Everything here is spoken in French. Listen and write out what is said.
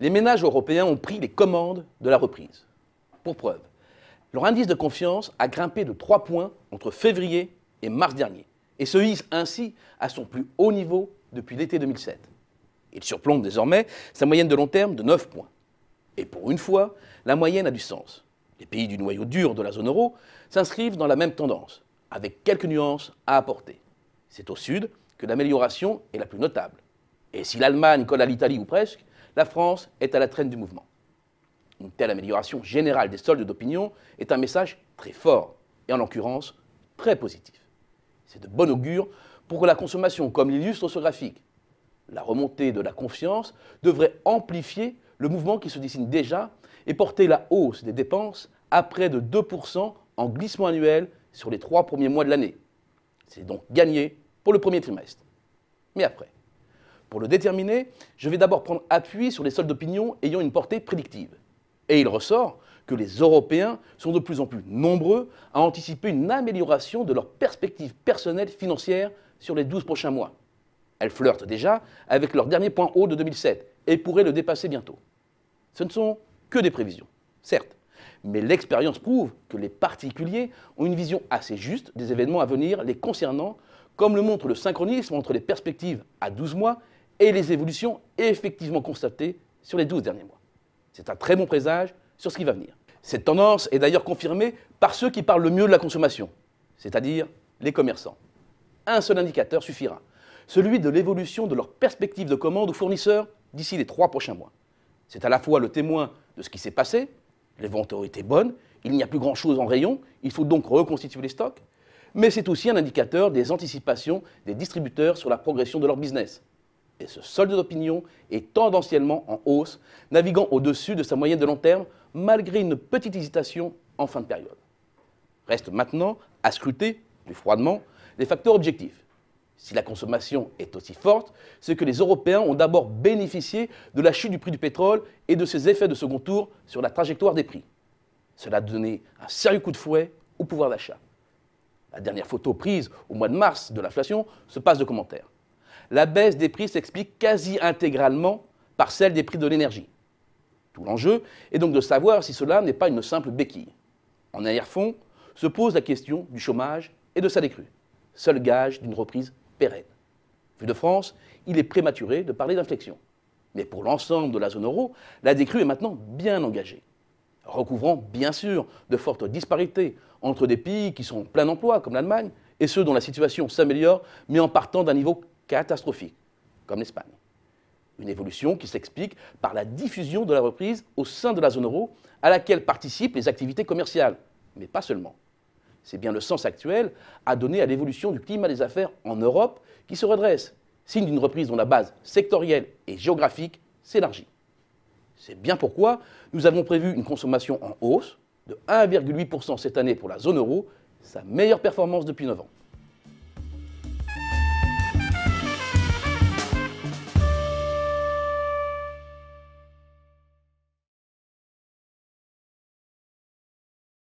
les ménages européens ont pris les commandes de la reprise. Pour preuve, leur indice de confiance a grimpé de 3 points entre février et mars dernier et se hisse ainsi à son plus haut niveau depuis l'été 2007. Il surplombe désormais sa moyenne de long terme de 9 points. Et pour une fois, la moyenne a du sens. Les pays du noyau dur de la zone euro s'inscrivent dans la même tendance, avec quelques nuances à apporter. C'est au sud que l'amélioration est la plus notable. Et si l'Allemagne colle à l'Italie ou presque, la France est à la traîne du mouvement. Une telle amélioration générale des soldes d'opinion est un message très fort, et en l'occurrence très positif. C'est de bon augure pour la consommation, comme l'illustre ce graphique. La remontée de la confiance devrait amplifier le mouvement qui se dessine déjà et porter la hausse des dépenses à près de 2% en glissement annuel sur les 3 premiers mois de l'année. C'est donc gagné pour le premier trimestre. Mais après, pour le déterminer, je vais d'abord prendre appui sur les soldes d'opinion ayant une portée prédictive. Et il ressort que les Européens sont de plus en plus nombreux à anticiper une amélioration de leurs perspectives personnelles financières sur les 12 prochains mois. Elles flirtent déjà avec leur dernier point haut de 2007 et pourraient le dépasser bientôt. Ce ne sont que des prévisions, certes, mais l'expérience prouve que les particuliers ont une vision assez juste des événements à venir les concernant, comme le montre le synchronisme entre les perspectives à 12 mois et les évolutions effectivement constatées sur les 12 derniers mois. C'est un très bon présage sur ce qui va venir. Cette tendance est d'ailleurs confirmée par ceux qui parlent le mieux de la consommation, c'est-à-dire les commerçants. Un seul indicateur suffira, celui de l'évolution de leurs perspectives de commandes aux fournisseurs d'ici les 3 prochains mois. C'est à la fois le témoin de ce qui s'est passé, les ventes ont été bonnes, il n'y a plus grand-chose en rayon, il faut donc reconstituer les stocks, mais c'est aussi un indicateur des anticipations des distributeurs sur la progression de leur business. Et ce solde d'opinion est tendanciellement en hausse, naviguant au-dessus de sa moyenne de long terme, malgré une petite hésitation en fin de période. Reste maintenant à scruter, plus froidement, les facteurs objectifs. Si la consommation est aussi forte, c'est que les Européens ont d'abord bénéficié de la chute du prix du pétrole et de ses effets de second tour sur la trajectoire des prix. Cela a donné un sérieux coup de fouet au pouvoir d'achat. La dernière photo prise au mois de mars de l'inflation se passe de commentaires. La baisse des prix s'explique quasi intégralement par celle des prix de l'énergie. Tout l'enjeu est donc de savoir si cela n'est pas une simple béquille. En arrière-fond se pose la question du chômage et de sa décrue, seul gage d'une reprise pérenne. Vu de France, il est prématuré de parler d'inflexion. Mais pour l'ensemble de la zone euro, la décrue est maintenant bien engagée, recouvrant bien sûr de fortes disparités entre des pays qui sont en plein emploi, comme l'Allemagne, et ceux dont la situation s'améliore, mais en partant d'un niveau catastrophique, comme l'Espagne. Une évolution qui s'explique par la diffusion de la reprise au sein de la zone euro, à laquelle participent les activités commerciales, mais pas seulement. C'est bien le sens actuel à donner à l'évolution du climat des affaires en Europe qui se redresse, signe d'une reprise dont la base sectorielle et géographique s'élargit. C'est bien pourquoi nous avons prévu une consommation en hausse de 1,8% cette année pour la zone euro, sa meilleure performance depuis 9 ans.